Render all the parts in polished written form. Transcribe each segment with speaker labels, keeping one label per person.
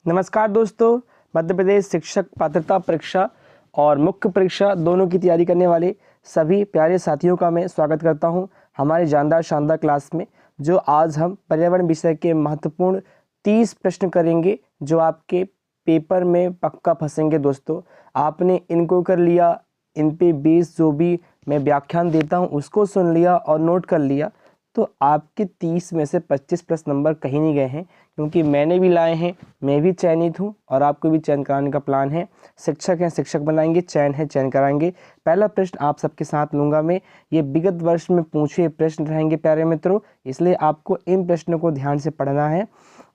Speaker 1: नमस्कार दोस्तों, मध्य प्रदेश शिक्षक पात्रता परीक्षा और मुख्य परीक्षा दोनों की तैयारी करने वाले सभी प्यारे साथियों का मैं स्वागत करता हूं हमारे जानदार शानदार क्लास में। जो आज हम पर्यावरण विषय के महत्वपूर्ण 30 प्रश्न करेंगे जो आपके पेपर में पक्का फंसेंगे। दोस्तों, आपने इनको कर लिया, इन पे बेस जो भी मैं व्याख्यान देता हूं उसको सुन लिया और नोट कर लिया तो आपके 30 में से 25 प्लस नंबर कहीं नहीं गए हैं, क्योंकि मैंने भी लाए हैं, मैं भी चयनित हूं और आपको भी चयन कराने का प्लान है। शिक्षक हैं, शिक्षक बनाएंगे, चयन है, चयन कराएंगे। पहला प्रश्न आप सबके साथ लूँगा मैं। ये विगत वर्ष में पूछे प्रश्न रहेंगे प्यारे मित्रों, इसलिए आपको इन प्रश्नों को ध्यान से पढ़ना है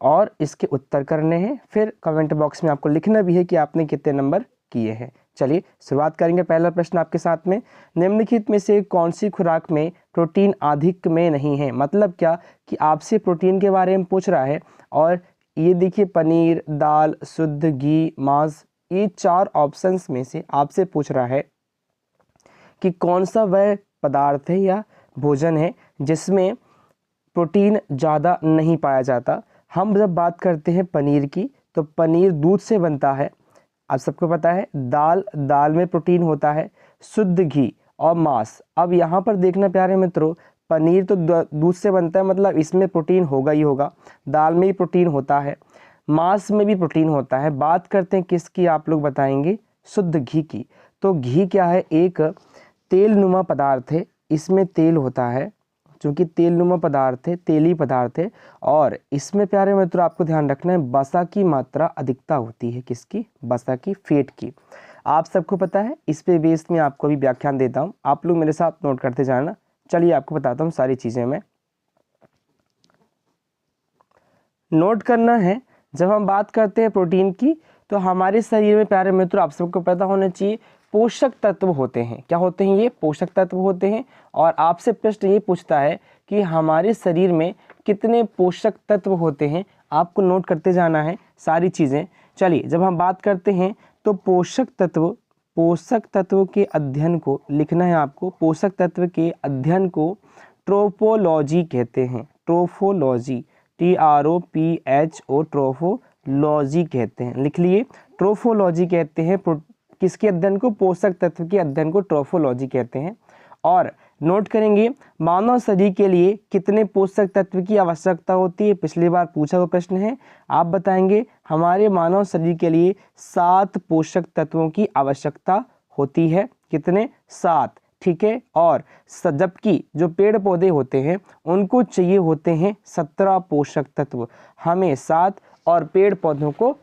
Speaker 1: और इसके उत्तर करने हैं। फिर कमेंट बॉक्स में आपको लिखना भी है कि आपने कितने नंबर किए हैं। चलिए शुरुआत करेंगे। पहला प्रश्न आपके साथ में, निम्नलिखित में से कौन सी खुराक में प्रोटीन अधिक में नहीं है? मतलब क्या कि आपसे प्रोटीन के बारे में पूछ रहा है और ये देखिए पनीर, दाल, शुद्ध घी, मांस, ये 4 ऑप्शंस में से आपसे पूछ रहा है कि कौन सा वह पदार्थ है या भोजन है जिसमें प्रोटीन ज़्यादा नहीं पाया जाता। हम जब बात करते हैं पनीर की तो पनीर दूध से बनता है, आप सबको पता है। दाल में प्रोटीन होता है, शुद्ध घी और मांस। अब यहाँ पर देखना प्यारे मित्रों, पनीर तो दूध से बनता है, मतलब इसमें प्रोटीन होगा ही होगा। दाल में भी प्रोटीन होता है, मांस में भी प्रोटीन होता है। बात करते हैं किसकी, आप लोग बताएंगे, शुद्ध घी की। तो घी क्या है? एक तेल नुमा पदार्थ है, इसमें तेल होता है, चूँकि तेल नुमा पदार्थ है, तेली पदार्थ है। और इसमें प्यारे मित्रों आपको ध्यान रखना है, वसा की मात्रा अधिकता होती है। किसकी? वसा की, फैट की। आप सबको पता है, इस पे बेस में आपको भी व्याख्यान देता हूँ, आप लोग मेरे साथ नोट करते जाना। चलिए आपको बताता हूँ सारी चीज़ें मैं नोट करना है। जब हम बात करते हैं प्रोटीन की तो हमारे शरीर में प्यारे मित्रों आप सबको पता होना चाहिए पोषक तत्व होते हैं। क्या होते हैं? ये पोषक तत्व होते हैं। और आपसे प्रश्न ये पूछता है कि हमारे शरीर में कितने पोषक तत्व होते हैं, आपको नोट करते जाना है सारी चीज़ें। चलिए जब हम बात करते हैं तो पोषक तत्व के अध्ययन को लिखना है आपको। पोषक तत्व के अध्ययन को ट्रोपोलॉजी कहते हैं। ट्रोफोलॉजी, TROPHO, ट्रोफोलॉजी कहते हैं। लिख लिए, ट्रोफोलॉजी कहते हैं किसके अध्ययन को? पोषक तत्व के अध्ययन को ट्रोफोलॉजी कहते हैं। और नोट करेंगे मानव शरीर के लिए कितने पोषक तत्व की आवश्यकता होती है? पिछली बार पूछा हुआ प्रश्न है, आप बताएंगे हमारे मानव शरीर के लिए 7 पोषक तत्वों की आवश्यकता होती है। कितने? 7, ठीक है। और जबकि जो पेड़ पौधे होते हैं उनको चाहिए होते हैं 17 पोषक तत्व। हमें 7 और पेड़ पौधों को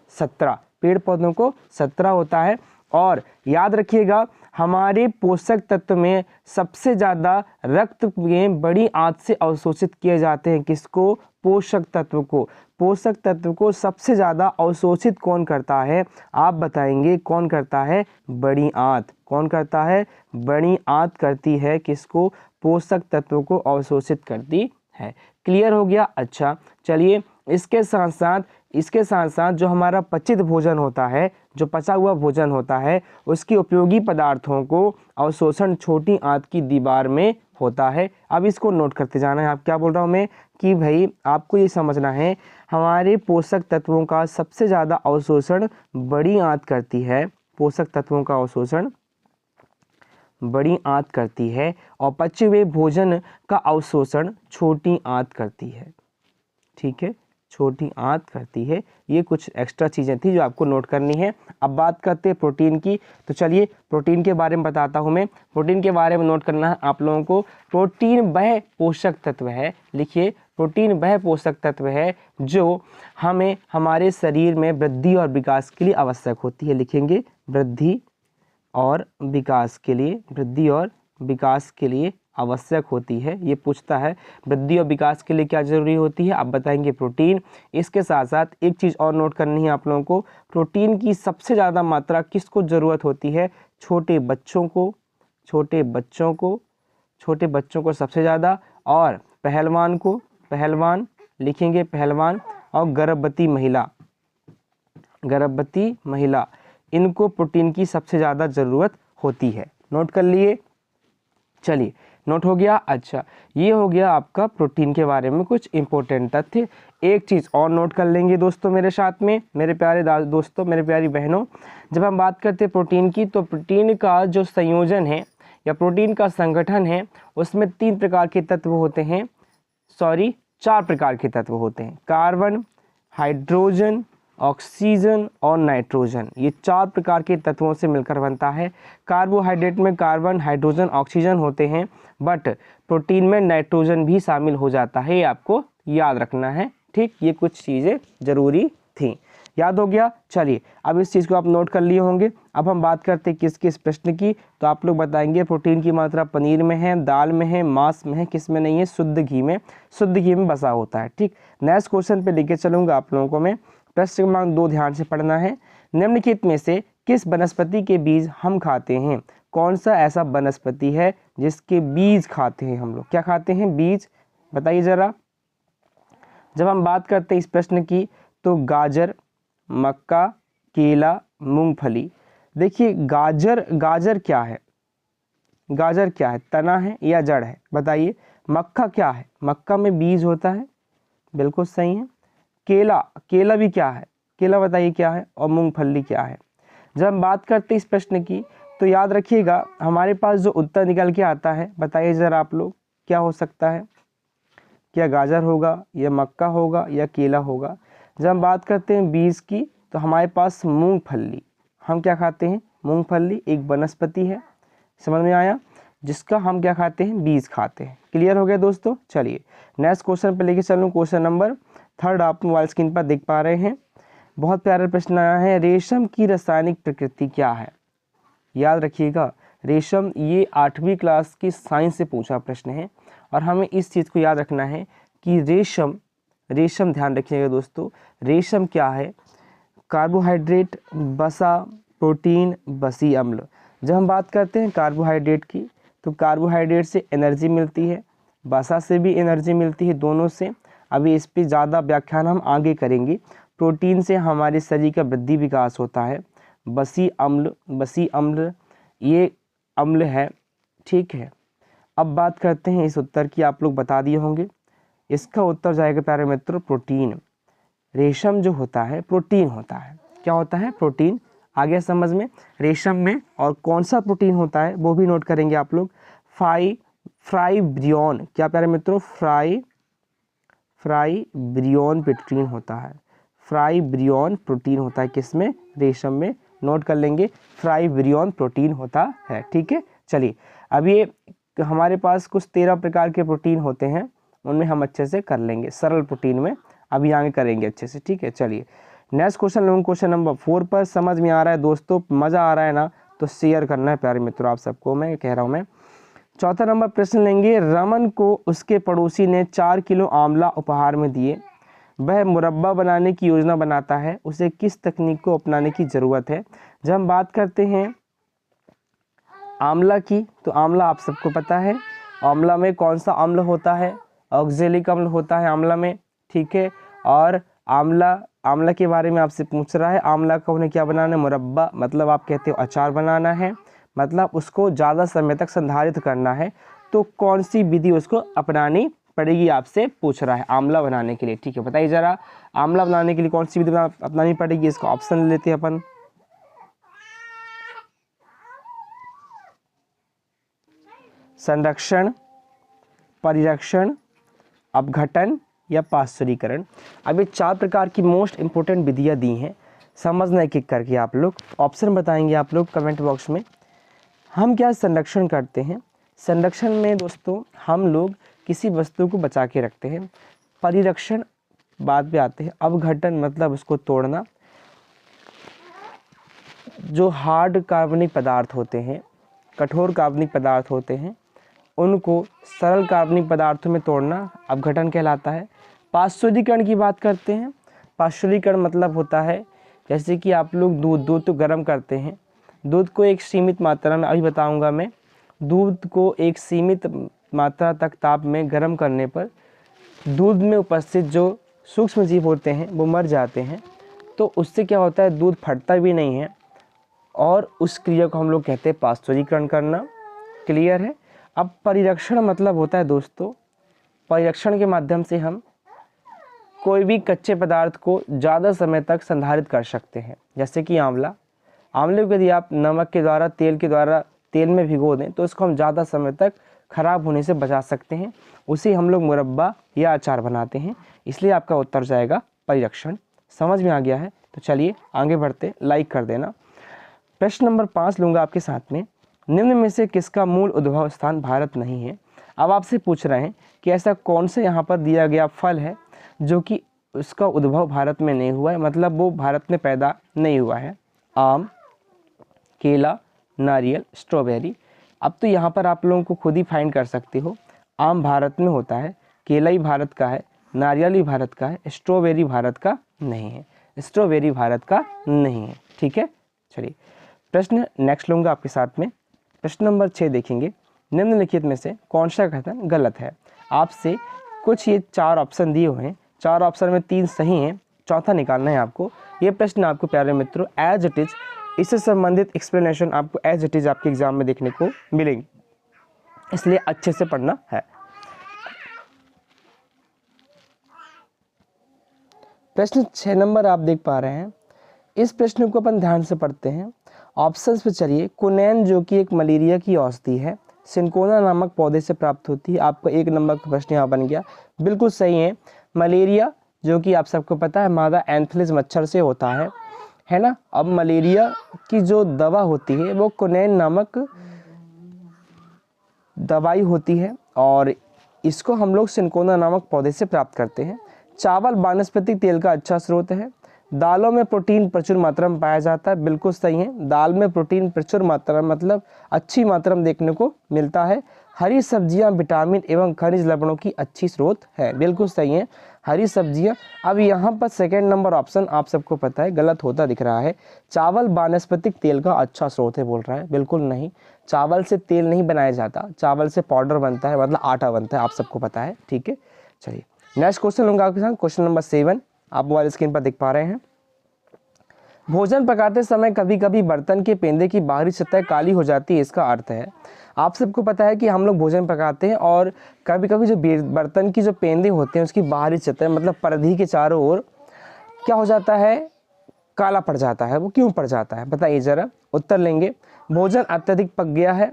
Speaker 1: 17 होता है। और याद रखिएगा हमारे पोषक तत्व में सबसे ज़्यादा रक्त में बड़ी आंत से अवशोषित किए जाते हैं। किसको? पोषक तत्व को। पोषक तत्व को सबसे ज़्यादा अवशोषित कौन करता है? आप बताएंगे कौन करता है? बड़ी आंत। कौन करता है? बड़ी आंत करती है। किसको? पोषक तत्व को अवशोषित करती है। क्लियर हो गया? अच्छा, चलिए इसके साथ साथ जो हमारा पचित भोजन होता है, जो पचा हुआ भोजन होता है, उसकी उपयोगी पदार्थों को अवशोषण छोटी आंत की दीवार में होता है। अब इसको नोट करते जाना है। आप क्या बोल रहा हूँ मैं कि भाई आपको ये समझना है हमारे पोषक तत्वों का सबसे ज़्यादा अवशोषण बड़ी आंत करती है। पोषक तत्वों का अवशोषण बड़ी आंत करती है और पचे हुए भोजन का अवशोषण छोटी आंत करती है। ठीक है, छोटी आंत करती है। ये कुछ एक्स्ट्रा चीज़ें थी जो आपको नोट करनी है। अब बात करते हैं प्रोटीन की, तो चलिए प्रोटीन के बारे में बताता हूँ मैं। प्रोटीन के बारे में नोट करना है आप लोगों को। प्रोटीन वह पोषक तत्व है, लिखिए, प्रोटीन वह पोषक तत्व है जो हमें हमारे शरीर में वृद्धि और विकास के लिए आवश्यक होती है। लिखेंगे, वृद्धि और विकास के लिए आवश्यक होती है। ये पूछता है वृद्धि और विकास के लिए क्या जरूरी होती है, आप बताएंगे प्रोटीन। इसके साथ साथ एक चीज़ और नोट करनी है आप लोगों को, प्रोटीन की सबसे ज़्यादा मात्रा किसको ज़रूरत होती है? छोटे बच्चों को सबसे ज़्यादा, और पहलवान लिखेंगे, पहलवान, और गर्भवती महिला, इनको प्रोटीन की सबसे ज़्यादा ज़रूरत होती है। नोट कर लिए। चलिए नोट हो गया। अच्छा, ये हो गया आपका प्रोटीन के बारे में कुछ इंपॉर्टेंट तथ्य। एक चीज़ और नोट कर लेंगे दोस्तों मेरे साथ में, मेरे प्यारे दोस्तों, मेरे प्यारी बहनों, जब हम बात करते हैं प्रोटीन की, तो प्रोटीन का जो संयोजन है या प्रोटीन का संगठन है, उसमें 3 प्रकार के तत्व होते हैं, 4 प्रकार के तत्व होते हैं। कार्बन, हाइड्रोजन, ऑक्सीजन और नाइट्रोजन, ये 4 प्रकार के तत्वों से मिलकर बनता है। कार्बोहाइड्रेट में कार्बन, हाइड्रोजन, ऑक्सीजन होते हैं, बट प्रोटीन में नाइट्रोजन भी शामिल हो जाता है, ये आपको याद रखना है। ठीक, ये कुछ चीज़ें ज़रूरी थी, याद हो गया। चलिए, अब इस चीज़ को आप नोट कर लिए होंगे। अब हम बात करते हैं किस किस प्रश्न की, तो आप लोग बताएंगे प्रोटीन की मात्रा पनीर में है, दाल में है, मांस में है, किस में नहीं है, शुद्ध घी में, शुद्ध घी में बसा होता है। ठीक, नेक्स्ट क्वेश्चन पे लेके चलूँगा आप लोगों को मैं। प्रश्न क्रमांक 2 ध्यान से पढ़ना है। निम्नलिखित में से किस वनस्पति के बीज हम खाते हैं? कौन सा ऐसा वनस्पति है जिसके बीज खाते हैं हम लोग? क्या खाते हैं? बीज, बताइए जरा। जब हम बात करते हैं इस प्रश्न की, तो गाजर, मक्का, केला, मूंगफली। देखिए, गाजर क्या है? गाजर क्या है? तना है या जड़ है? बताइए। मक्का क्या है? मक्का में बीज होता है, बिल्कुल सही है। केला भी क्या है? केला बताइए क्या है? और मूंगफली क्या है? जब हम बात करते हैं इस प्रश्न की, तो याद रखिएगा हमारे पास जो उत्तर निकल के आता है, बताइए ज़रा आप लोग, क्या हो सकता है? क्या गाजर होगा, या मक्का होगा, या केला होगा? जब हम बात करते हैं बीज की, तो हमारे पास मूंगफली, हम क्या खाते हैं? मूंगफली एक वनस्पति है, समझ में आया, जिसका हम क्या खाते हैं? बीज खाते हैं। क्लियर हो गया दोस्तों? चलिए नेक्स्ट क्वेश्चन पे लेके चलूँ। क्वेश्चन नंबर 3 आप मोबाइल स्क्रीन पर देख पा रहे हैं। बहुत प्यारा प्रश्न आया है, रेशम की रासायनिक प्रकृति क्या है? याद रखिएगा, रेशम, ये 8वीं क्लास की साइंस से पूछा प्रश्न है, और हमें इस चीज़ को याद रखना है कि रेशम ध्यान रखिएगा दोस्तों, रेशम क्या है? कार्बोहाइड्रेट, वसा, प्रोटीन, बसी अम्ल। जब हम बात करते हैं कार्बोहाइड्रेट की, तो कार्बोहाइड्रेट से एनर्जी मिलती है, वसा से भी एनर्जी मिलती है, दोनों से। अभी इस पर ज़्यादा व्याख्यान हम आगे करेंगे। प्रोटीन से हमारे शरीर का वृद्धि विकास होता है। बसी अम्ल ये अम्ल है, ठीक है। अब बात करते हैं इस उत्तर की, आप लोग बता दिए होंगे। इसका उत्तर जाएगा प्यारे मित्रों, प्रोटीन। रेशम जो होता है प्रोटीन होता है। क्या होता है? प्रोटीन। आ गया समझ में? रेशम में और कौन सा प्रोटीन होता है वो भी नोट करेंगे आप लोग। फ्राइब्रियन, क्या प्यारे मित्रों? फ्राइब्रियन प्रोटीन होता है। फ्राइब्रियन प्रोटीन होता है किसमें? रेशम में। नोट कर लेंगे, फ्राइब्रियन प्रोटीन होता है, ठीक है। चलिए, अब ये हमारे पास कुछ 13 प्रकार के प्रोटीन होते हैं, उनमें हम अच्छे से कर लेंगे, सरल प्रोटीन में अभी आगे करेंगे अच्छे से, ठीक है। चलिए नेक्स्ट क्वेश्चन, क्वेश्चन नंबर 4 पर। समझ में आ रहा है दोस्तों? मज़ा आ रहा है ना? तो शेयर करना है प्यारे मित्रों आप सबको, मैं कह रहा हूँ मैं। 4था नंबर प्रश्न लेंगे। रमन को उसके पड़ोसी ने 4 किलो आंवला उपहार में दिए। वह मुरब्बा बनाने की योजना बनाता है, उसे किस तकनीक को अपनाने की ज़रूरत है? जब हम बात करते हैं आंवला की, तो आंवला आप सबको पता है, आंवला में कौन सा अम्ल होता है? ऑक्जेलिक अम्ल होता है आंवला में, ठीक है। और आंवला के बारे में आपसे पूछ रहा है, आंवला का उन्हें क्या बनाना है? मुरब्बा, मतलब आप कहते हो अचार बनाना है, मतलब उसको ज़्यादा समय तक संधारित करना है। तो कौन सी विधि उसको अपनानी पड़ेगी, आपसे पूछ रहा है आंवला बनाने के लिए, ठीक है। बताइए ज़रा, आंवला बनाने के लिए कौन सी विधि अपनानी पड़ेगी? इसका ऑप्शन लेते हैं अपन। संरक्षण, परिरक्षण, अपघटन या पाश्चुरीकरण। अब ये 4 प्रकार की मोस्ट इंपोर्टेंट विधियाँ दी हैं, समझना एक एक करके आप लोग। ऑप्शन बताएंगे आप लोग कमेंट बॉक्स में। हम क्या संरक्षण करते हैं? संरक्षण में दोस्तों हम लोग किसी वस्तु को बचा के रखते हैं। परिरक्षण बाद पे आते हैं। अपघटन मतलब उसको तोड़ना। जो हार्ड कार्बनिक पदार्थ होते हैं, कठोर कार्बनिक पदार्थ होते हैं, उनको सरल कार्बनिक पदार्थों में तोड़ना अपघटन कहलाता है। पाश्चुरीकरण की बात करते हैं। पाश्चुरीकरण मतलब होता है, जैसे कि आप लोग दूध तो गर्म करते हैं, दूध को एक सीमित मात्रा में, अभी बताऊंगा मैं, दूध को एक सीमित मात्रा तक ताप में गर्म करने पर दूध में उपस्थित जो सूक्ष्म जीव होते हैं वो मर जाते हैं। तो उससे क्या होता है? दूध फटता भी नहीं है, और उस क्रिया को हम लोग कहते हैं पाश्चुरीकरण करना। क्लियर है? अब परिरक्षण मतलब होता है दोस्तों, परिरक्षण के माध्यम से हम कोई भी कच्चे पदार्थ को ज़्यादा समय तक संधारित कर सकते हैं। जैसे कि आंवला, आंवले को यदि आप नमक के द्वारा, तेल में भिगो दें तो उसको हम ज़्यादा समय तक खराब होने से बचा सकते हैं। उसे हम लोग मुरब्बा या अचार बनाते हैं। इसलिए आपका उत्तर जाएगा परिरक्षण। समझ में आ गया है? तो चलिए आगे बढ़ते, लाइक कर देना। प्रश्न नंबर 5 लूँगा आपके साथ में। निम्न में से किसका मूल उद्भव स्थान भारत नहीं है? अब आपसे पूछ रहे हैं कि ऐसा कौन से यहाँ पर दिया गया फल है जो कि उसका उद्भव भारत में नहीं हुआ है, मतलब वो भारत में पैदा नहीं हुआ है। आम, केला, नारियल, स्ट्रॉबेरी। अब तो यहाँ पर आप लोगों को खुद ही फाइंड कर सकते हो। आम भारत में होता है, केला ही भारत का है, नारियल ही भारत का है, स्ट्रॉबेरी भारत का नहीं है। स्ट्रॉबेरी भारत का नहीं है। ठीक है, चलिए प्रश्न नेक्स्ट लूँगा आपके साथ में। प्रश्न नंबर 6 देखेंगे। निम्नलिखित में से कौन सा कथन गलत है? आपसे कुछ ये 4 ऑप्शन दिए हुए हैं, 4 ऑप्शन में 3 सही हैं, चौथा निकालना है आपको। ये प्रश्न आपको प्यारे मित्रों एज इट इज, इससे संबंधित एक्सप्लेनेशन आपको एज इट इज आपके एग्जाम में देखने को मिलेंगे, इसलिए अच्छे से पढ़ना है। प्रश्न 6 नंबर आप देख पा रहे हैं। इस प्रश्न को अपन ध्यान से पढ़ते हैं। ऑप्शंस पे चलिए। कुनैन जो कि एक मलेरिया की औषधि है, सिंकोना नामक पौधे से प्राप्त होती है। आपका 1 नंबर का प्रश्न यहाँ बन गया, बिल्कुल सही है। मलेरिया जो कि आप सबको पता है मादा एंथेलिस मच्छर से होता है ना। अब मलेरिया की जो दवा होती है वो कुनैन नामक दवाई होती है और इसको हम लोग सिंकोना नामक पौधे से प्राप्त करते हैं। चावल वानस्पतिक तेल का अच्छा स्रोत है। दालों में प्रोटीन प्रचुर मात्रा में पाया जाता है, बिल्कुल सही है। दाल में प्रोटीन प्रचुर मात्रा मतलब अच्छी मात्रा में देखने को मिलता है। हरी सब्जियां विटामिन एवं खनिज लवणों की अच्छी स्रोत है, बिल्कुल सही है हरी सब्जियां। अब यहाँ पर सेकंड नंबर ऑप्शन आप सबको पता है गलत होता दिख रहा है। चावल वानस्पतिक तेल का अच्छा स्रोत है बोल रहा है, बिल्कुल नहीं। चावल से तेल नहीं बनाया जाता, चावल से पाउडर बनता है, मतलब आटा बनता है, आप सबको पता है। ठीक है, चलिए नेक्स्ट क्वेश्चन लूँगा आपके साथ। क्वेश्चन नंबर 7 आप मोबाइल स्क्रीन पर देख पा रहे हैं। भोजन पकाते समय कभी कभी बर्तन के पेंदे की बाहरी सतह काली हो जाती है, इसका अर्थ है। आप सबको पता है कि हम लोग भोजन पकाते हैं और कभी कभी जो बर्तन की जो पेंदे होते हैं उसकी बाहरी सतह मतलब परिधि के चारों ओर क्या हो जाता है, काला पड़ जाता है। वो क्यों पड़ जाता है बताइए ज़रा, उत्तर लेंगे। भोजन अत्यधिक पक गया है,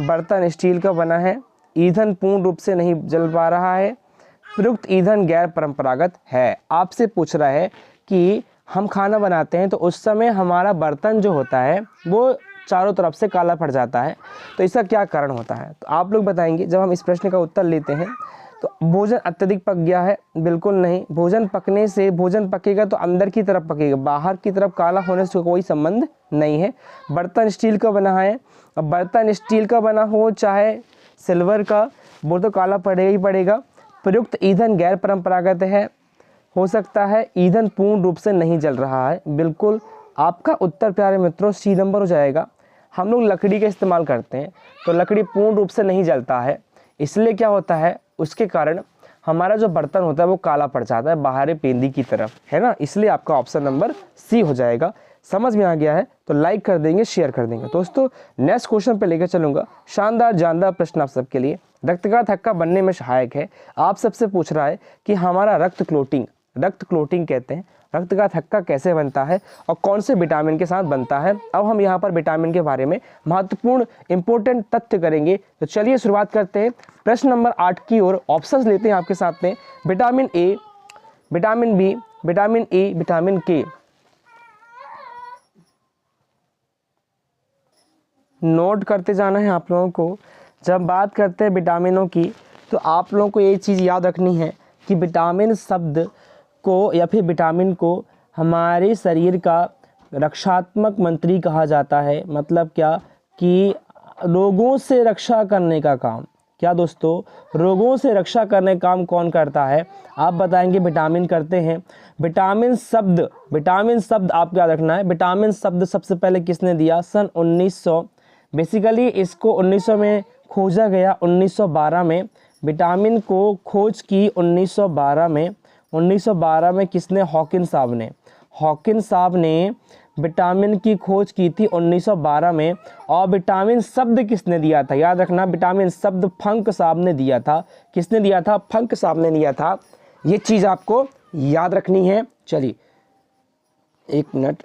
Speaker 1: बर्तन स्टील का बना है, ईंधन पूर्ण रूप से नहीं जल पा रहा है, प्रयुक्त ईंधन गैर परंपरागत है। आपसे पूछ रहा है कि हम खाना बनाते हैं तो उस समय हमारा बर्तन जो होता है वो चारों तरफ से काला पड़ जाता है, तो इसका क्या कारण होता है? तो आप लोग बताएंगे जब हम इस प्रश्न का उत्तर लेते हैं। तो भोजन अत्यधिक पक गया है, बिल्कुल नहीं। भोजन पकने से, भोजन पकेगा तो अंदर की तरफ पकेगा, बाहर की तरफ काला होने से कोई संबंध नहीं है। बर्तन स्टील का बना है, अब बर्तन स्टील का बना हो चाहे सिल्वर का, वो तो काला पड़ेगा ही पड़ेगा। प्रयुक्त ईंधन गैर परंपरागत है, हो सकता है ईंधन पूर्ण रूप से नहीं जल रहा है, बिल्कुल आपका उत्तर प्यारे मित्रों सी नंबर हो जाएगा। हम लोग लकड़ी का इस्तेमाल करते हैं तो लकड़ी पूर्ण रूप से नहीं जलता है, इसलिए क्या होता है उसके कारण हमारा जो बर्तन होता है वो काला पड़ जाता है बाहरी पेंदी की तरफ, है ना। इसलिए आपका ऑप्शन नंबर सी हो जाएगा। समझ में आ गया है तो लाइक कर देंगे, शेयर कर देंगे। दोस्तों नेक्स्ट क्वेश्चन पे लेकर चलूंगा। शानदार जानदार प्रश्न आप सबके लिए। रक्त का थक्का बनने में सहायक है। आप सबसे पूछ रहा है कि हमारा रक्त क्लोटिंग कहते हैं, रक्त का थक्का कैसे बनता है और कौन से विटामिन के साथ बनता है। अब हम यहाँ पर विटामिन के बारे में महत्वपूर्ण इंपॉर्टेंट तथ्य करेंगे। तो चलिए शुरुआत करते हैं प्रश्न नंबर 8 की ओर। ऑप्शंस लेते हैं आपके साथ में। Vitamin A, vitamin B, vitamin E, vitamin K. Note करते जाना है आप लोगों को। जब बात करते हैं विटामिनों की तो आप लोगों को ये चीज़ याद रखनी है कि विटामिन शब्द को या फिर विटामिन को हमारे शरीर का रक्षात्मक मंत्री कहा जाता है। मतलब क्या कि रोगों से रक्षा करने का काम। क्या दोस्तों, रोगों से रक्षा करने का काम कौन करता है? आप बताएंगे विटामिन करते हैं। विटामिन शब्द आपको याद रखना है। विटामिन शब्द सबसे पहले किसने दिया? सन 1900। बेसिकली इसको 1900 में खोजा गया, 1912 में। विटामिन को खोज की 1912 में। 1912 में किसने? हॉकिंस साहब ने। हॉकिंस साहब ने विटामिन की खोज की थी 1912 में। और विटामिन शब्द किसने दिया था? याद रखना, विटामिन शब्द फंक साहब ने दिया था। किसने दिया था? फंक साहब ने दिया था। ये चीज़ आपको याद रखनी है। चलिए एक मिनट,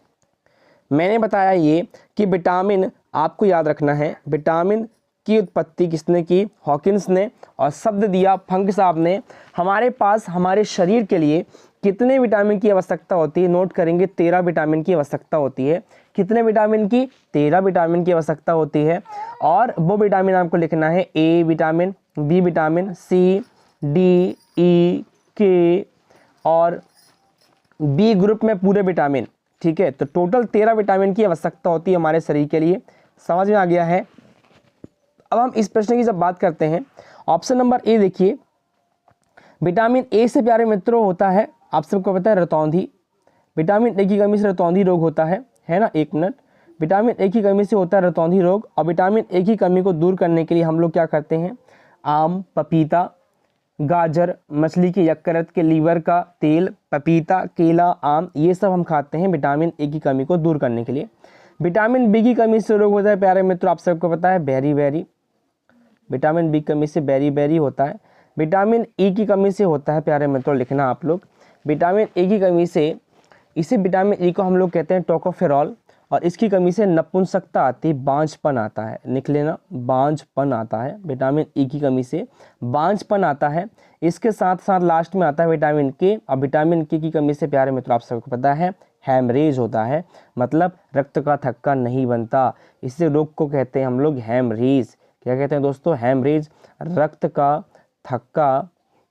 Speaker 1: मैंने बताया ये कि विटामिन आपको याद रखना है। विटामिन की उत्पत्ति किसने की? हॉकिंस ने। और शब्द दिया फंक साहब ने। हमारे पास हमारे शरीर के लिए कितने विटामिन की आवश्यकता होती है? नोट करेंगे, 13 विटामिन की आवश्यकता होती है। कितने विटामिन की? 13 विटामिन की आवश्यकता होती है। और वो विटामिन आपको लिखना है: A vitamin, B vitamin, C, D, E, K और बी ग्रुप में पूरे विटामिन। ठीक है, तो टोटल 13 विटामिन की आवश्यकता होती है हमारे शरीर के लिए। समझ में आ गया है? अब हम इस प्रश्न की जब बात करते हैं, ऑप्शन नंबर ए देखिए, विटामिन ए से प्यारे मित्रों होता है, आप सबको पता है, रतौंधी। विटामिन ए की कमी से रतौंधी रोग होता है ना? एक मिनट, विटामिन ए की कमी से होता है रतौंधी रोग। और विटामिन ए की कमी को दूर करने के लिए हम लोग क्या करते हैं? आम, पपीता, गाजर, मछली के यकृत के लीवर का तेल, पपीता, केला, आम, ये सब हम खाते हैं विटामिन ए की कमी को दूर करने के लिए। विटामिन बी की कमी से रोग होता है प्यारे मित्रों, आप सबको पता है, बेरी। विटामिन बी की कमी से बेरी होता है। विटामिन ई की कमी से होता है प्यारे मित्रों, लिखना आप लोग, विटामिन ए की कमी से, इसे विटामिन ई को हम लोग कहते हैं टोकोफेरॉल। और इसकी कमी से नपुंसकता आती है, बांझपन आता है, लिख लेना, बांझपन आता है। विटामिन ई की कमी से बांझपन आता है। इसके साथ साथ लास्ट में आता है विटामिन के। और विटामिन के की कमी से प्यारे मित्रों आप सबको पता है हैमरेज होता है, मतलब रक्त का थक्का नहीं बनता। इस रोग को कहते हैं हम लोग हैमरेज। क्या कहते हैं दोस्तों? हैमरेज। रक्त का थक्का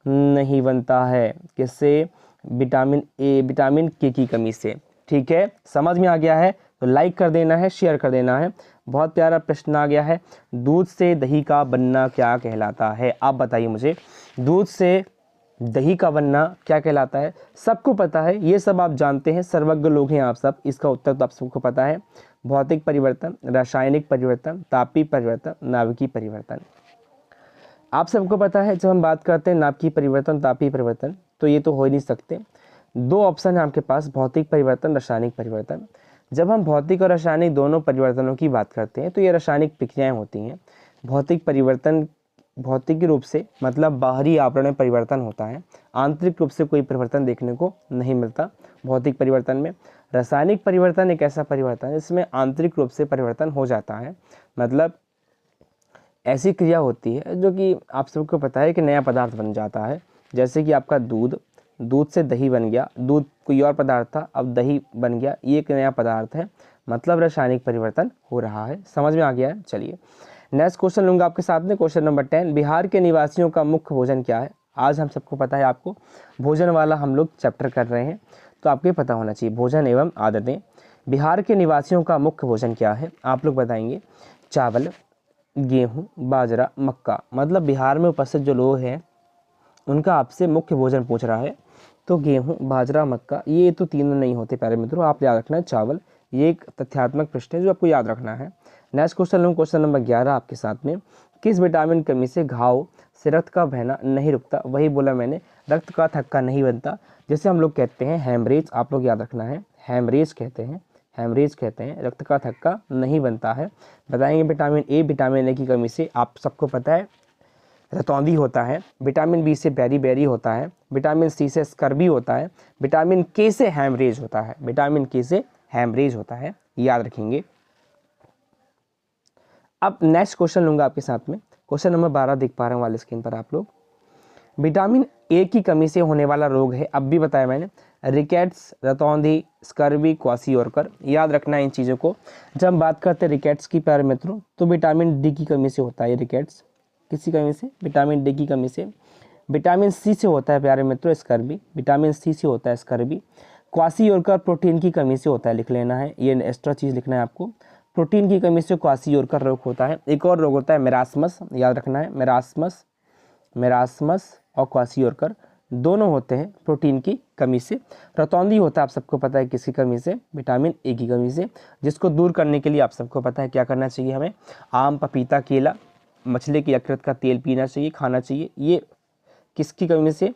Speaker 1: नहीं बनता है, किससे? विटामिन ए, विटामिन के की कमी से। ठीक है, समझ में आ गया है? तो लाइक कर देना है, शेयर कर देना है। बहुत प्यारा प्रश्न आ गया है, दूध से दही का बनना क्या कहलाता है? आप बताइए मुझे, दूध से दही का बनना क्या कहलाता है? सबको पता है, ये सब आप जानते हैं, सर्वज्ञ लोग हैं आप सब। इसका उत्तर तो आप सबको पता है, भौतिक परिवर्तन, रासायनिक परिवर्तन, तापीय परिवर्तन, नाभिकीय परिवर्तन। आप सबको पता है, जब हम बात करते हैं नाभिकीय परिवर्तन, तापीय परिवर्तन, तो ये तो हो ही नहीं सकते। दो ऑप्शन है आपके पास, भौतिक परिवर्तन, रासायनिक परिवर्तन। जब हम भौतिक और रासायनिक दोनों परिवर्तनों की बात करते हैं तो ये रासायनिक प्रक्रियाएं होती हैं। भौतिक परिवर्तन भौतिक रूप से मतलब बाहरी आवरण में परिवर्तन होता है, आंतरिक रूप से कोई परिवर्तन देखने को नहीं मिलता भौतिक परिवर्तन में। रासायनिक परिवर्तन एक ऐसा परिवर्तन है जिसमें आंतरिक रूप से परिवर्तन हो जाता है, मतलब ऐसी क्रिया होती है जो कि आप सबको पता है कि नया पदार्थ बन जाता है। जैसे कि आपका दूध से दही बन गया, दूध कोई और पदार्थ था, अब दही बन गया, ये एक नया पदार्थ है, मतलब रासायनिक परिवर्तन हो रहा है। समझ में आ गया है? चलिए नेक्स्ट क्वेश्चन लूँगा आपके साथ में, क्वेश्चन नंबर 10, बिहार के निवासियों का मुख्य भोजन क्या है? आज हम सबको पता है, आपको भोजन वाला हम लोग चैप्टर कर रहे हैं, तो आपको पता होना चाहिए भोजन एवं आदतें। बिहार के निवासियों का मुख्य भोजन क्या है? आप लोग बताएंगे, चावल, गेहूँ, बाजरा, मक्का। मतलब बिहार में उपस्थित जो लोग हैं उनका आपसे मुख्य भोजन पूछ रहा है, तो गेहूँ, बाजरा, मक्का, ये तो तीनों नहीं होते प्यारे मित्रों, आप याद रखना है चावल। ये एक तथ्यात्मक प्रश्न है जो आपको याद रखना है। नेक्स्ट क्वेश्चन लूँ, क्वेश्चन नंबर 11 आपके साथ में, किस विटामिन कमी से घाव से रक्त का बहना नहीं रुकता? वही बोला मैंने, रक्त का थक्का नहीं बनता, जैसे हम लोग कहते हैं हैमरेज। आप लोग याद रखना है, हैमरेज कहते हैं, हैमरेज कहते हैं, रक्त का थक्का नहीं बनता है। बताएंगे विटामिन ए की कमी से आप सबको पता है रतौंधी होता है, विटामिन बी से बेरी होता है, विटामिन सी से स्कर्वी होता है, विटामिन के से हैमरेज होता है, विटामिन के से हैमरेज होता है, याद रखेंगे। अब नेक्स्ट क्वेश्चन लूँगा आपके साथ में, क्वेश्चन नंबर 12 देख पा रहे हैं वाले स्क्रीन पर आप लोग। विटामिन ए की कमी से होने वाला रोग है, अब भी बताया मैंने, रिकेट्स, रतौंधी, स्कर्वी, क्वासियोरकर। याद रखना है इन चीज़ों को। जब हम बात करते हैं रिकेट्स की प्यारे मित्रों, तो विटामिन डी की कमी से होता है रिकेट्स। किसी कमी से? विटामिन डी की कमी से। विटामिन सी से होता है प्यारे मित्रों स्कर्वी, विटामिन सी से होता है स्कर्वी। क्वासियोरकर प्रोटीन की कमी से होता है, लिख लेना है, ये एक्स्ट्रा चीज़ लिखना है आपको, प्रोटीन की कमी से क्वासियोरकर रोग होता है। एक और रोग होता है मेरास्मस, याद रखना है, मेरास्मस और क्वासियोरकर दोनों होते हैं प्रोटीन की कमी से। रतौंधी होता है, आप सबको पता है किसकी कमी से? विटामिन ए की कमी से, जिसको दूर करने के लिए आप सबको पता है क्या करना चाहिए हमें? आम, पपीता, केला, मछली की यकृत का तेल पीना चाहिए, खाना चाहिए। ये किसकी कमी से,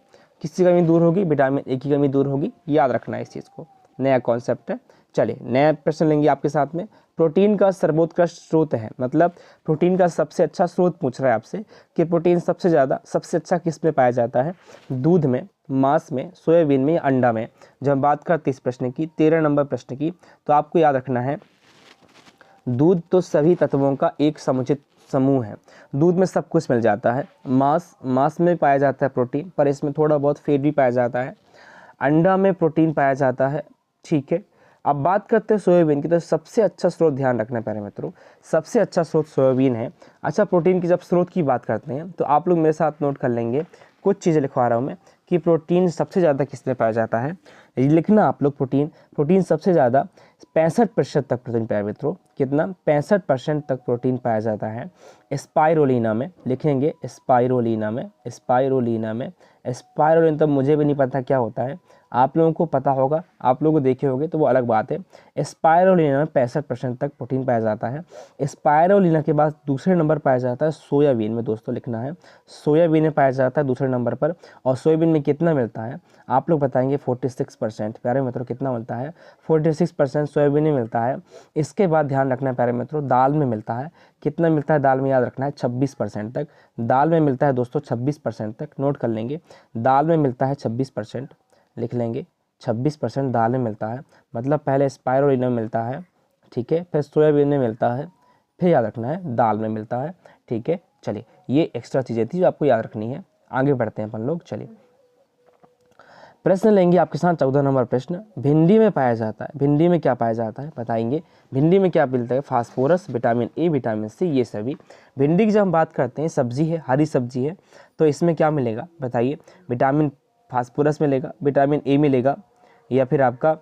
Speaker 1: किसकी कमी दूर होगी? विटामिन ए की कमी दूर होगी, याद रखना है इस चीज़ को। नया कॉन्सेप्ट है। चलिए नया प्रश्न लेंगे आपके साथ में। प्रोटीन का सर्वोत्कृष्ट स्रोत है, मतलब प्रोटीन का सबसे अच्छा स्रोत पूछ रहा है आपसे कि प्रोटीन सबसे अच्छा किस में पाया जाता है, दूध में, मांस में, सोयाबीन में या अंडा में। जब हम बात करते इस प्रश्न की 13 नंबर प्रश्न की, तो आपको याद रखना है दूध तो सभी तत्वों का एक समुचित समूह है। दूध में सब कुछ मिल जाता है। मांस में पाया जाता है प्रोटीन, पर इसमें थोड़ा बहुत फैट भी पाया जाता है। अंडा में प्रोटीन पाया जाता है, ठीक है। अब बात करते हैं सोयाबीन की, तो सबसे अच्छा स्रोत ध्यान रखना प्यारे मित्रों, सबसे अच्छा स्रोत सोयाबीन है। अच्छा, प्रोटीन की जब स्रोत की बात करते हैं तो आप लोग मेरे साथ नोट कर लेंगे, कुछ चीज़ें लिखवा रहा हूँ मैं कि प्रोटीन सबसे ज़्यादा किस में पाया जाता है। लिखना आप लोग, प्रोटीन सबसे ज़्यादा 65% तक प्रोटीन पाया मित्रों, कितना 65% तक प्रोटीन पाया जाता है स्पाइरोलिना में। लिखेंगे स्पाइरोलिना में, स्पाइरोलिना तो मुझे भी नहीं पता क्या होता है, आप लोगों को पता होगा, आप लोग देखे होंगे तो वो अलग बात है। स्पाइरोलिना में 65% तक प्रोटीन पाया जाता है। स्पाइरोलिना के बाद दूसरे नंबर पाया जाता है सोयाबीन में, दोस्तों लिखना है सोयाबीन में पाया जाता है दूसरे नंबर पर। और सोयाबीन में कितना मिलता है आप लोग बताएंगे, 46%। प्यारे मित्रों कितना मिलता है, 46% सोयाबीन में मिलता है। इसके बाद ध्यान रखना है प्यारे मित्रों, दाल में मिलता है, कितना मिलता है दाल में, याद रखना है 26% तक दाल में मिलता है दोस्तों, 26% तक नोट कर लेंगे। दाल में मिलता है 26%, लिख लेंगे 26% दाल में मिलता है, मतलब पहले स्पाइरोलिना में मिलता है, ठीक है, फिर सोयाबीन में मिलता है, फिर याद रखना है दाल में मिलता है, ठीक है। चलिए ये एक्स्ट्रा चीज़ें थी जो आपको याद रखनी है। आगे बढ़ते हैं अपन लोग। चलिए प्रश्न लेंगे आपके साथ 14 नंबर प्रश्न। भिंडी में पाया जाता है, भिंडी में क्या पाया जाता है बताएंगे। भिंडी में क्या मिलता है, phosphorus, vitamin A, vitamin C, ये सभी। भिंडी की जब हम बात करते हैं, सब्जी है, हरी सब्जी है, तो इसमें क्या मिलेगा बताइए, विटामिन फास्फोरस मिलेगा, विटामिन ए मिलेगा, या फिर आपका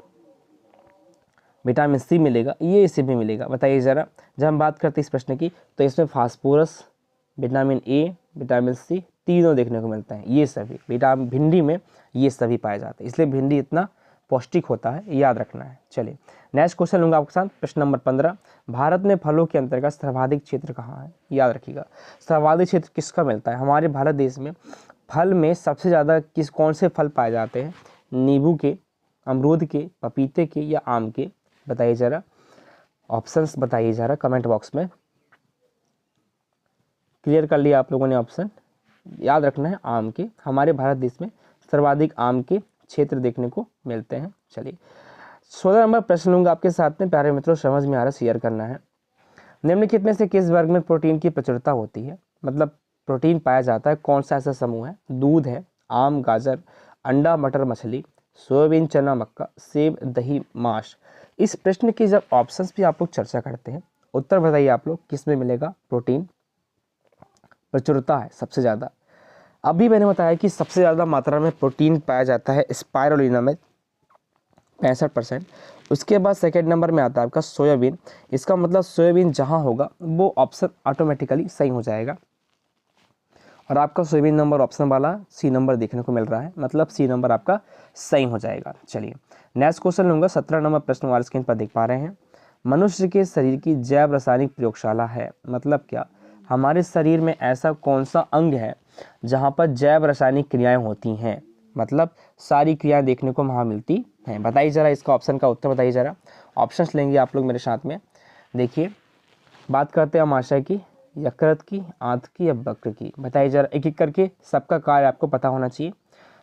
Speaker 1: विटामिन सी मिलेगा, ये इसी में मिलेगा, बताइए ज़रा। जब हम बात करते हैं इस प्रश्न की, तो इसमें phosphorus, vitamin A, vitamin C तीनों देखने को मिलता है, ये सभी विटामिन भिंडी में ये सभी पाए जाते हैं, इसलिए भिंडी इतना पौष्टिक होता है, याद रखना है। चलिए नेक्स्ट क्वेश्चन लूँगा आपके साथ, प्रश्न नंबर 15। भारत में फलों के अंतर्गत सर्वाधिक क्षेत्र कहाँ है, याद रखिएगा। सर्वाधिक क्षेत्र किसका मिलता है हमारे भारत देश में, फल में सबसे ज़्यादा कौन से फल पाए जाते हैं, नींबू के, अमरूद के, पपीते के या आम के, बताइए ज़रा, ऑप्शंस बताइए ज़रा कमेंट बॉक्स में। क्लियर कर लिया आप लोगों ने ऑप्शन, याद रखना है आम के, हमारे भारत देश में सर्वाधिक आम के क्षेत्र देखने को मिलते हैं। चलिए 16 नंबर प्रश्न लूँगा आपके साथ में, प्यारे मित्रों समझ में आ रहा है, शेयर करना है। निम्नलिखित में से किस वर्ग में प्रोटीन की प्रचुरता होती है, मतलब प्रोटीन पाया जाता है कौन सा ऐसा समूह है, दूध है, आम, गाजर, अंडा, मटर, मछली, सोयाबीन, चना, मक्का, सेब, दही, मांस। इस प्रश्न की जब ऑप्शंस भी आप लोग चर्चा करते हैं, उत्तर बताइए आप लोग किस में मिलेगा प्रोटीन प्रचुरता है सबसे ज़्यादा। अभी मैंने बताया कि सबसे ज़्यादा मात्रा में प्रोटीन पाया जाता है स्पाइरोलिना में 65%। उसके बाद सेकेंड नंबर में आता है आपका सोयाबीन, इसका मतलब सोयाबीन जहाँ होगा वो ऑप्शन ऑटोमेटिकली सही हो जाएगा, और आपका सोयाबीन नंबर ऑप्शन वाला सी नंबर देखने को मिल रहा है, मतलब सी नंबर आपका सही हो जाएगा। चलिए नेक्स्ट क्वेश्चन लूँगा, 17 नंबर प्रश्न हमारे स्क्रीन पर देख पा रहे हैं। मनुष्य के शरीर की जैव रासायनिक प्रयोगशाला है, मतलब क्या, हमारे शरीर में ऐसा कौन सा अंग है जहाँ पर जैव रासायनिक क्रियाएं होती हैं, मतलब सारी क्रियाएं देखने को वहाँ मिलती हैं, बताइए ज़रा, इसका ऑप्शन का उत्तर बताइए ज़रा। ऑप्शंस लेंगे आप लोग मेरे साथ में। देखिए बात करते हैं आमाशय की, यकृत की, आंत की या वक्र की, बताइए ज़रा, एक एक करके सबका कार्य आपको पता होना चाहिए।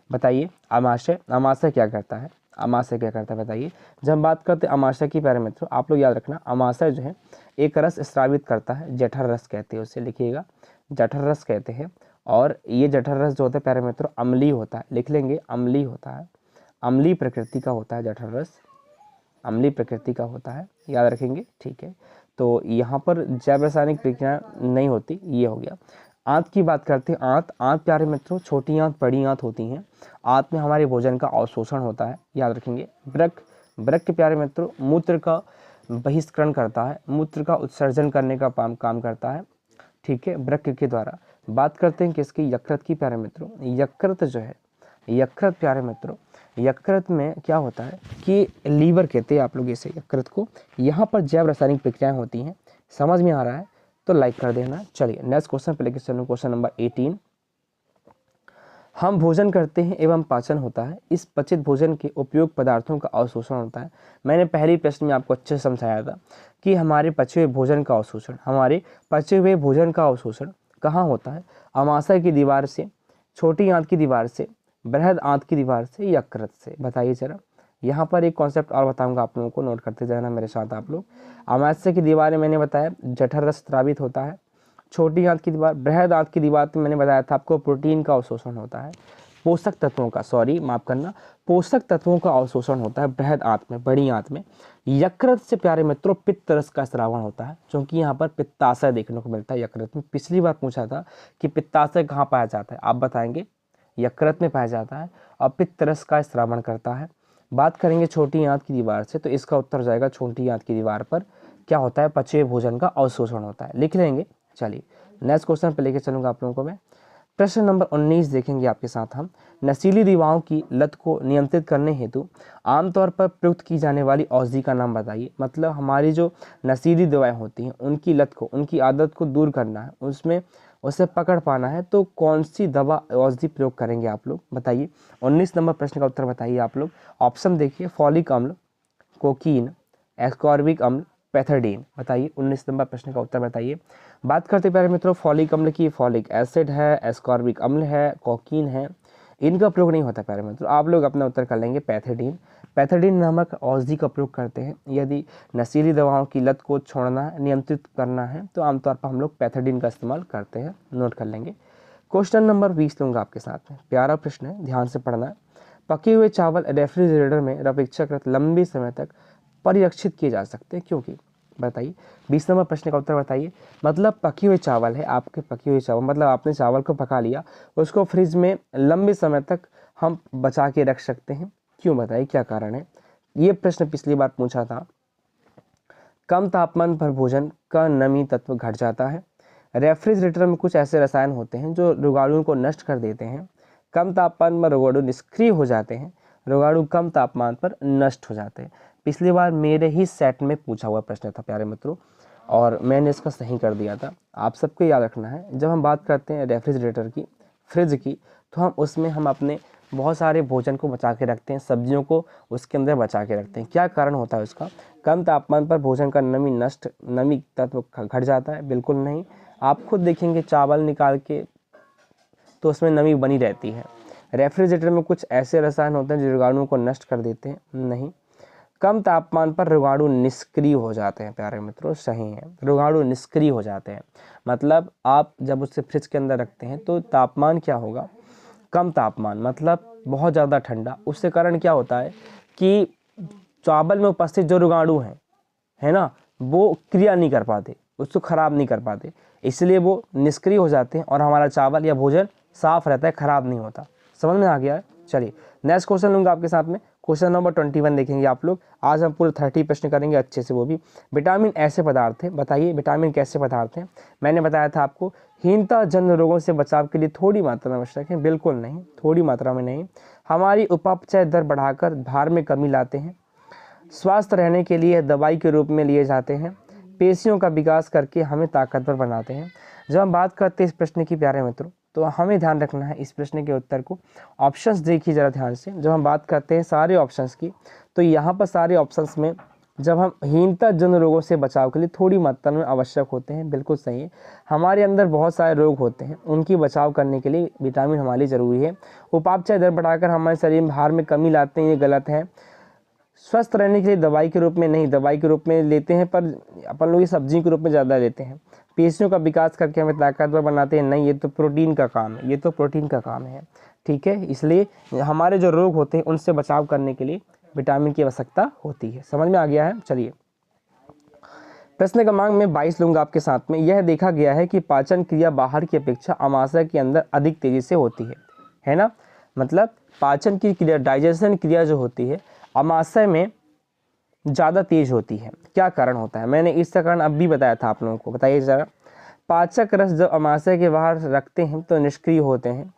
Speaker 1: बताइए आमाशय क्या करता है, आमाशय क्या करता है बताइए। जब हम बात करते हैं आमाशय की प्यारे मित्रों, आप लोग याद रखना, आमाशय जो है एक रस स्रावित करता है, जठर रस कहते हैं उसे, लिखिएगा जठर रस कहते हैं। और ये जठर रस जो होता है प्यारे मित्रों अम्लीय होता है, लिख लेंगे अम्लीय होता है, अम्लीय प्रकृति का होता है जठर रस, अम्लीय प्रकृति का होता है, याद रखेंगे, ठीक है। तो यहाँ पर जैव रासायनिक प्रक्रिया नहीं होती, ये हो गया। आंत की बात करते हैं, आंत प्यारे मित्रों छोटी आंत बड़ी आंत होती हैं, आंत में हमारे भोजन का अवशोषण होता है, याद रखेंगे। वृक्क के प्यारे मित्रों मूत्र का बहिष्करण करता है, मूत्र का उत्सर्जन करने का काम करता है, ठीक है, वृक्क के द्वारा। बात करते हैं किसकी, यकृत की प्यारे मित्रों। यकृत जो है, यकृत प्यारे मित्रों, यकृत में क्या होता है कि लीवर कहते हैं आप लोग इसे, यकृत को, यहाँ पर जैव रासायनिक प्रक्रियाएं होती हैं, समझ में आ रहा है तो लाइक कर देना। चलिए नेक्स्ट क्वेश्चन पे लेकर चलूँ, क्वेश्चन नंबर 18। हम भोजन करते हैं एवं पाचन होता है। इस पचित भोजन के उपयोग पदार्थों का अवशोषण होता है। मैंने पहले प्रश्न में आपको अच्छे से समझाया था कि हमारे पचे हुए भोजन का अवशोषण कहाँ होता है? अमाशय की दीवार से, छोटी आंत की दीवार से, बृहद आंत की दीवार से, यकृत से। बताइए जरा। यहाँ पर एक कॉन्सेप्ट और बताऊंगा आप लोगों को, नोट करते जाना मेरे साथ आप लोग। अमाशय की दीवार में मैंने बताया जठर रस स्रावित होता है। छोटी आंत की दीवार, बृहद आंत की दीवार में मैंने बताया था आपको प्रोटीन का अवशोषण होता है। पोषक तत्वों का अवशोषण होता है बृहद आंत में, बड़ी आंत में। यकृत से प्यारे मित्रों पित्त रस का स्रावण होता है, क्योंकि यहाँ पर पित्ताशय देखने को मिलता है यकृत में। पिछली बार पूछा था कि पित्ताशय कहाँ पाया जाता है, आप बताएंगे यकृत में पाया जाता है और पित्त रस का स्रावण करता है। बात करेंगे छोटी आंत की दीवार से, तो इसका उत्तर जाएगा छोटी आंत की दीवार पर क्या होता है? पचे भोजन का अवशोषण होता है। लिख लेंगे। चलिए नेक्स्ट क्वेश्चन पे लेके चलूंगा आप लोगों को मैं। प्रश्न नंबर 19 देखेंगे आपके साथ हम। नशीली दवाओं की लत को नियंत्रित करने हेतु आमतौर पर प्रयुक्त की जाने वाली औषधि का नाम बताइए। मतलब हमारी जो नशीली दवाएं होती हैं उनकी लत को, उनकी आदत को दूर करना है, उसमें उसे पकड़ पाना है, तो कौन सी दवा औषधि प्रयोग करेंगे आप लोग? बताइए। 19 नंबर प्रश्न का उत्तर बताइए आप लोग। ऑप्शन देखिए, फॉलिक अम्ल, कोकीन, एस्कॉर्बिक अम्ल, पैथाडीन। बताइए 19 नंबर प्रश्न का उत्तर बताइए। बात करते प्यारे मित्रों फॉलिक अम्ल की, फॉलिक एसिड है, एस्कॉर्बिक अम्ल है, कोकीन है, इनका प्रयोग नहीं होता प्यारे मित्रों। आप लोग अपना उत्तर कर लेंगे पैथाडीन। पैथाडीन नामक औषधि का प्रयोग करते हैं यदि नशीली दवाओं की लत को छोड़ना है, नियंत्रित करना है, तो आमतौर पर हम लोग पैथाडीन का इस्तेमाल करते हैं। नोट कर लेंगे। क्वेश्चन नंबर 20 लूँगा आपके साथ में। प्यारा प्रश्न है, ध्यान से पढ़ना है। पके हुए चावल रेफ्रिजरेटर में अपेक्षाकृत लंबे समय तक परिरक्षित किए जा सकते हैं क्योंकि? बताइए। 20 नंबर प्रश्न का उत्तर बताइए। मतलब पके हुए चावल है, आपके पके हुए चावल, मतलब आपने चावल को पका लिया, उसको फ्रिज में लंबे समय तक हम बचा के रख सकते हैं। क्यों? बताइए क्या कारण है? ये प्रश्न पिछली बार पूछा था। कम तापमान पर भोजन का नमी तत्व घट जाता है। रेफ्रिजरेटर में कुछ ऐसे रसायन होते हैं जो रोगाणुओं को नष्ट कर देते हैं। कम तापमान पर रोगाणु निष्क्रिय हो जाते हैं। रोगाणु कम तापमान पर नष्ट हो जाते हैं। पिछली बार मेरे ही सेट में पूछा हुआ प्रश्न था प्यारे मित्रों, और मैंने इसका सही कर दिया था। आप सबको याद रखना है, जब हम बात करते हैं रेफ्रिजरेटर की, फ्रिज की, तो हम उसमें हम अपने बहुत सारे भोजन को बचा के रखते हैं, सब्जियों को उसके अंदर बचा के रखते हैं। क्या कारण होता है उसका? कम तापमान पर भोजन का नमी तत्व घट जाता है? बिल्कुल नहीं। आप खुद देखेंगे चावल निकाल के तो उसमें नमी बनी रहती है। रेफ्रिजरेटर में कुछ ऐसे रसायन होते हैं जो रोगाणुओं को नष्ट कर देते हैं? नहीं। कम तापमान पर रोगाणु निष्क्रिय हो जाते हैं प्यारे मित्रों, सही है, रोगाणु निष्क्रिय हो जाते हैं। मतलब आप जब उसे फ्रिज के अंदर रखते हैं तो तापमान क्या होगा? कम तापमान, मतलब बहुत ज़्यादा ठंडा। उससे कारण क्या होता है कि चावल में उपस्थित जो रोगाणु हैं, है ना, वो क्रिया नहीं कर पाते, उसको खराब नहीं कर पाते, इसलिए वो निष्क्रिय हो जाते हैं और हमारा चावल या भोजन साफ रहता है, खराब नहीं होता। समझ में आ गया है? चलिए नेक्स्ट क्वेश्चन लूँगा आपके साथ में। क्वेश्चन नंबर 21 देखेंगे आप लोग। आज हम पूरे 30 प्रश्न करेंगे अच्छे से, वो भी। विटामिन ऐसे पदार्थ है, बताइए विटामिन कैसे पदार्थ हैं? मैंने बताया था आपको हीनता जन्य रोगों से बचाव के लिए थोड़ी मात्रा में आवश्यक है। बिल्कुल नहीं, थोड़ी मात्रा में नहीं। हमारी उपापचय दर बढ़ाकर भार में कमी लाते हैं। स्वस्थ रहने के लिए दवाई के रूप में लिए जाते हैं। पेशियों का विकास करके हमें ताकतवर बनाते हैं। जब हम बात करते हैं इस प्रश्न की प्यारे मित्रों, तो हमें ध्यान रखना है इस प्रश्न के उत्तर को। ऑप्शंस देखिए ज़रा ध्यान से। जब हम बात करते हैं सारे ऑप्शंस की, तो यहाँ पर सारे ऑप्शंस में जब हम हीनता जन्य रोगों से बचाव के लिए थोड़ी मात्रा में आवश्यक होते हैं, बिल्कुल सही है। हमारे अंदर बहुत सारे रोग होते हैं, उनकी बचाव करने के लिए विटामिन हमारे लिए ज़रूरी है। उपापचय दर बढ़ाकर हमारे शरीर में भार में कमी लाते हैं, ये गलत है। स्वस्थ रहने के लिए दवाई के रूप में नहीं, दवाई के रूप में लेते हैं पर अपन लोग ये सब्जी के रूप में ज़्यादा लेते हैं। पेशियों का विकास करके हमें ताकतवर बनाते हैं, नहीं, ये तो प्रोटीन का काम है, ये तो प्रोटीन का काम है, ठीक है। इसलिए हमारे जो रोग होते हैं उनसे बचाव करने के लिए विटामिन की आवश्यकता होती है। समझ में आ गया है? चलिए प्रश्न क्रमांक में 22 लूँगा आपके साथ में। यह देखा गया है कि पाचन क्रिया बाहर की अपेक्षा अमाशय के अंदर अधिक तेजी से होती है ना। मतलब पाचन की क्रिया, डाइजेशन क्रिया जो होती है अमाशय में ज़्यादा तेज होती है। क्या कारण होता है? मैंने इसका कारण अब भी बताया था आप लोगों को, बताइए ज़रा। पाचक रस जब अमाशय के बाहर रखते हैं तो निष्क्रिय होते हैं।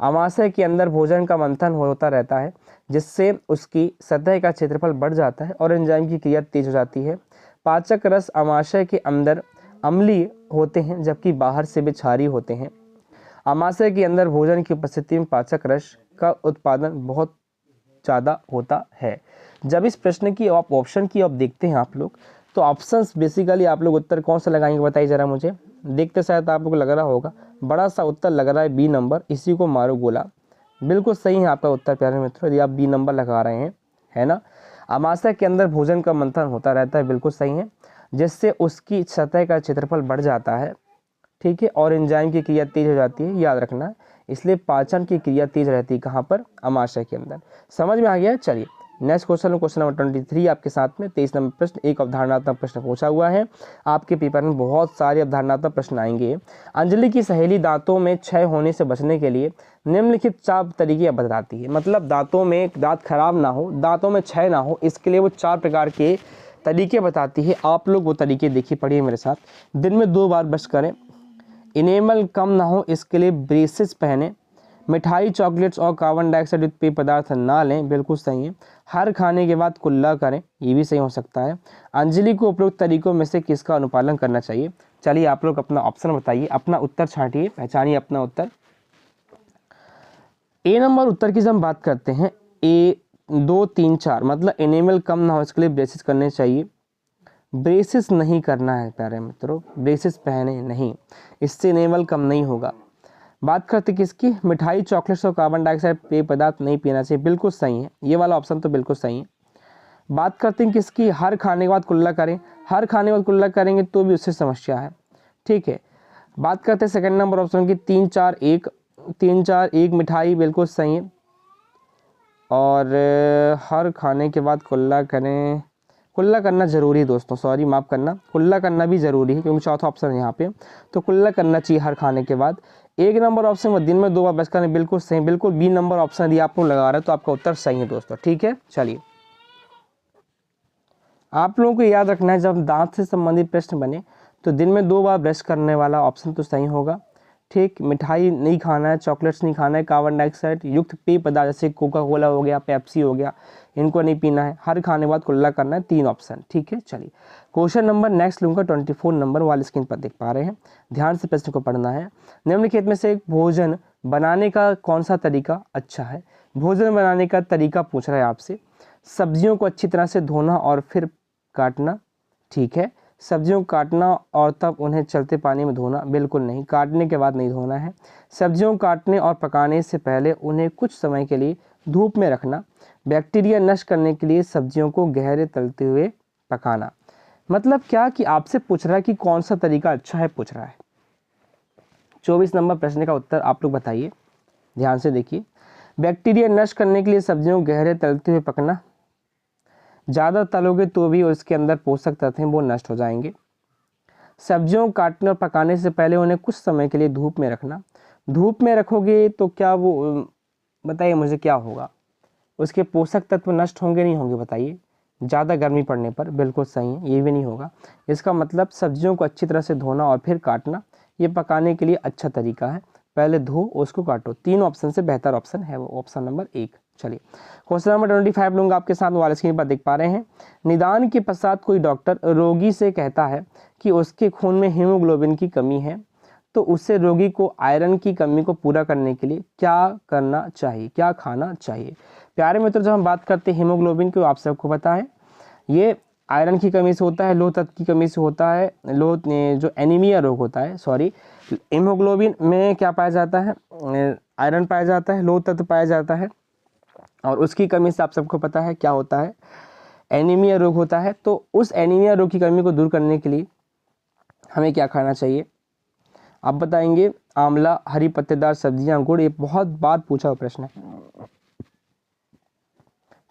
Speaker 1: अमाशय के अंदर भोजन का मंथन होता रहता है, जिससे उसकी सतह का क्षेत्रफल बढ़ जाता है और एंजाइम की क्रिया तेज हो जाती है। पाचक रस अमाशय के अंदर अम्लीय होते हैं जबकि बाहर से वे क्षारीय होते हैं। आमाशय के अंदर भोजन की उपस्थिति में पाचक रस का उत्पादन बहुत ज़्यादा होता है। जब इस प्रश्न की आप ऑप्शन की आप देखते हैं आप लोग, तो ऑप्शंस बेसिकली आप लोग उत्तर कौन सा लगाएंगे बताइए ज़रा मुझे। देखते शायद आप लोग को लग रहा होगा, बड़ा सा उत्तर लग रहा है बी नंबर, इसी को मारो गोला। बिल्कुल सही है आपका उत्तर प्यारे मित्रों, यदि आप बी नंबर लगा रहे हैं, है ना। आमाशय के अंदर भोजन का मंथन होता रहता है, बिल्कुल सही है, जिससे उसकी सतह का क्षेत्रफल बढ़ जाता है, ठीक है, और एंजाइम की क्रिया तेज हो जाती है, याद रखना। इसलिए पाचन की क्रिया तेज रहती है कहाँ पर, आमाशय के अंदर। समझ में आ गया। चलिए नेक्स्ट क्वेश्चन, क्वेश्चन नंबर 23 आपके साथ में 23 नंबर प्रश्न। एक अवधारणात्मक प्रश्न पूछा हुआ है आपके पेपर में, बहुत सारे अवधारणात्मक प्रश्न आएंगे। अंजलि की सहेली दांतों में क्षय होने से बचने के लिए निम्नलिखित 4 तरीके बताती है। मतलब दांतों में दांत खराब ना हो, दांतों में क्षय ना हो, इसके लिए वो 4 प्रकार के तरीके बताती है। आप लोग वो तरीके देखिए, पढ़िए मेरे साथ। दिन में 2 बार ब्रश करें, इनेमल कम ना हो इसके लिए ब्रेसेस पहने, मिठाई, चॉकलेट्स और कार्बन डाइऑक्साइड युक्त पेय पदार्थ ना लें, बिल्कुल सही है। हर खाने के बाद कुल्ला करें, ये भी सही हो सकता है। अंजलि को उपरोक्त तरीकों में से किसका अनुपालन करना चाहिए। चलिए आप लोग अपना ऑप्शन बताइए, अपना उत्तर छांटिए, पहचानिए अपना उत्तर। ए नंबर उत्तर की जब हम बात करते हैं, ए 2, 3, 4 मतलब एनिमल कम ना हो इसके लिए ब्रेसेस करने चाहिए। ब्रेसेस नहीं करना है प्यारे मित्रों, ब्रेसेस पहने नहीं, इससे एनिमल कम नहीं होगा। बात करते किसकी, मिठाई, चॉकलेट्स और कार्बन डाइऑक्साइड पेय पदार्थ नहीं पीना चाहिए, बिल्कुल सही है, ये वाला ऑप्शन तो बिल्कुल सही है। बात करते हैं किसकी, हर खाने के बाद कुल्ला करें, हर खाने के बाद कुल्ला करेंगे तो भी उससे समस्या है, ठीक है। बात करते हैं सेकंड नंबर ऑप्शन की, 3, 4, 1, 3, 4, 1 मिठाई, बिल्कुल सही है। और हर खाने के बाद कुल्ला करें, कुल्ला करना ज़रूरी है दोस्तों, सॉरी माफ़ करना, कुल्ला करना भी ज़रूरी है क्योंकि चौथा ऑप्शन है यहाँ पे, तो कुल्ला करना चाहिए हर खाने के बाद। 1 नंबर ऑप्शन में दिन में 2 बार ब्रश करें, बिल्कुल सही, बिल्कुल बी नंबर ऑप्शन यदि आप लोग लगा रहे हैं तो आपका उत्तर सही है दोस्तों, ठीक है। चलिए आप लोगों को याद रखना है, जब दांत से संबंधित प्रश्न बने तो दिन में 2 बार ब्रश करने वाला ऑप्शन तो सही होगा, ठीक। मिठाई नहीं खाना है, चॉकलेट्स नहीं खाना है, कार्बन डाइऑक्साइड युक्त पेय पदार्थ जैसे कोका कोला हो गया, पेप्सी हो गया, इनको नहीं पीना है, हर खाने बाद कुल्ला करना है, 3 ऑप्शन, ठीक है। चलिए क्वेश्चन नंबर नेक्स्ट लूँगा 24 नंबर वाली स्क्रीन पर देख पा रहे हैं, ध्यान से प्रश्न को पढ़ना है। निम्नलिखित में से भोजन बनाने का कौन सा तरीका अच्छा है। भोजन बनाने का तरीका पूछ रहा है आपसे। सब्जियों को अच्छी तरह से धोना और फिर काटना, ठीक है। सब्जियों को काटना और तब उन्हें चलते पानी में धोना, बिल्कुल नहीं, काटने के बाद नहीं धोना है। सब्जियों को काटने और पकाने से पहले उन्हें कुछ समय के लिए धूप में रखना। बैक्टीरिया नष्ट करने के लिए सब्जियों को गहरे तलते हुए पकाना। मतलब क्या कि आपसे पूछ रहा है कि कौन सा तरीका अच्छा है, पूछ रहा है। 24 नंबर प्रश्न का उत्तर आप लोग बताइए, ध्यान से देखिए। बैक्टीरिया नष्ट करने के लिए सब्जियों को गहरे तलते हुए पकना, ज़्यादा तलोगे तो भी उसके अंदर पोषक तत्व हैं वो नष्ट हो जाएंगे। सब्जियों को काटने और पकाने से पहले उन्हें कुछ समय के लिए धूप में रखना। धूप में रखोगे तो क्या वो, बताइए मुझे क्या होगा, उसके पोषक तत्व नष्ट होंगे नहीं होंगे, बताइए। ज़्यादा गर्मी पड़ने पर, बिल्कुल सही है, ये भी नहीं होगा। इसका मतलब सब्जियों को अच्छी तरह से धोना और फिर काटना, ये पकाने के लिए अच्छा तरीका है। पहले धो उसको काटो, 3 ऑप्शन से बेहतर ऑप्शन है वो ऑप्शन नंबर 1। चलिए क्वेश्चन नंबर 25 लूँगा आपके साथ, वाले स्क्रीन पर देख पा रहे हैं। निदान के पश्चात कोई डॉक्टर रोगी से कहता है कि उसके खून में हीमोग्लोबिन की कमी है, तो उससे रोगी को आयरन की कमी को पूरा करने के लिए क्या करना चाहिए, क्या खाना चाहिए। प्यारे मित्र, जब हम बात करते हैं हीमोग्लोबिन की, आप सबको पता है ये आयरन की कमी से होता है, लोह तत्व की कमी से होता है, लोह जो एनीमिया रोग होता है, सॉरी, हीमोग्लोबिन में क्या पाया जाता है, आयरन पाया जाता है, लोह तत्व पाया जाता है, और उसकी कमी से आप सबको पता है क्या होता है, एनीमिया रोग होता है। तो उस एनीमिया रोग की कमी को दूर करने के लिए हमें क्या खाना चाहिए, आप बताएंगे। आंवला, हरी पत्तेदार सब्जियां, गुड़, ये बहुत बार पूछा हुआ प्रश्न है।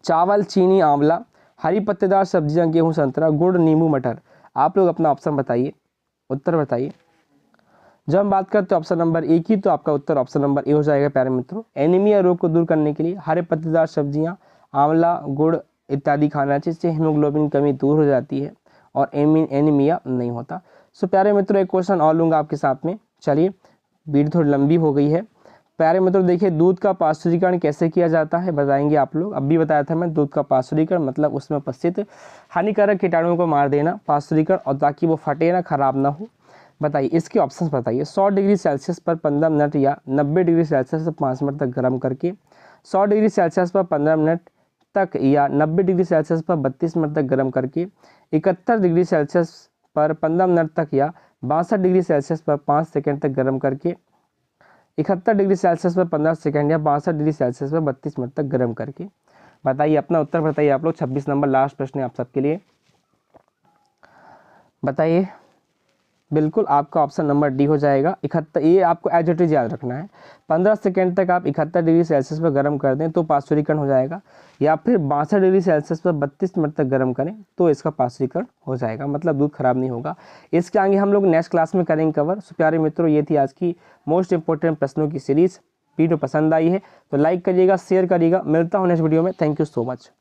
Speaker 1: चावल, चीनी, आंवला, हरी पत्तेदार सब्जियां, गेहूं, संतरा, गुड़, नींबू, मटर। आप लोग अपना ऑप्शन बताइए, उत्तर बताइए। जब हम बात करते हैं ऑप्शन नंबर 1 की, तो आपका उत्तर ऑप्शन नंबर ए हो जाएगा प्यारे मित्रों। एनीमिया रोग को दूर करने के लिए हरे पत्तेदार सब्जियां, आंवला, गुड़ इत्यादि खाना चाहिए, जिससे हीमोग्लोबिन की कमी दूर हो जाती है और एनीमिया नहीं होता। सो प्यारे मित्रों, एक क्वेश्चन और लूँगा आपके साथ में। चलिए वीडियो थोड़ी लंबी हो गई है। प्यारे मित्रों देखिए, दूध का पाश्चुरीकरण कैसे किया जाता है बताएंगे आप लोग। अभी बताया था मैं, दूध का पाश्चुरीकरण मतलब उसमें उपस्थित हानिकारक कीटाणुओं को मार देना, पाश्चुरीकरण, और ताकि वो फटे ना, खराब ना हो। बताइए इसके ऑप्शंस बताइए। 100 डिग्री सेल्सियस पर 15 मिनट या 90 डिग्री सेल्सियस पर 5 मिनट तक गर्म करके, 100 डिग्री सेल्सियस पर 15 मिनट तक या 90 डिग्री सेल्सियस पर 32 मिनट तक गर्म करके, 71 डिग्री सेल्सियस पर 15 मिनट तक या 62 डिग्री सेल्सियस पर 5 सेकंड तक गर्म करके, 71 डिग्री सेल्सियस पर 15 सेकंड या 62 डिग्री सेल्सियस पर 32 मिनट तक गर्म करके। बताइए अपना उत्तर बताइए आप लोग। 26 नंबर लास्ट प्रश्न है आप सबके लिए। बताइए। बिल्कुल आपका ऑप्शन नंबर डी हो जाएगा 71। ये आपको एज इट इज याद रखना है। 15 सेकंड तक आप 71 डिग्री सेल्सियस पर गर्म कर दें तो पार्श्वीकरण हो जाएगा, या फिर 62 डिग्री सेल्सियस पर 32 मिनट तक गर्म करें तो इसका पार्श्वीकरण हो जाएगा, मतलब दूध खराब नहीं होगा। इसके आगे हम लोग नेक्स्ट क्लास में करेंगे कवर। सो प्यारे मित्रों, ये थी आज की मोस्ट इंपॉर्टेंट प्रश्नों की सीरीज। वीडियो पसंद आई है तो लाइक करिएगा, शेयर करिएगा। मिलता हूँ नेक्स्ट वीडियो में। Thank you so much.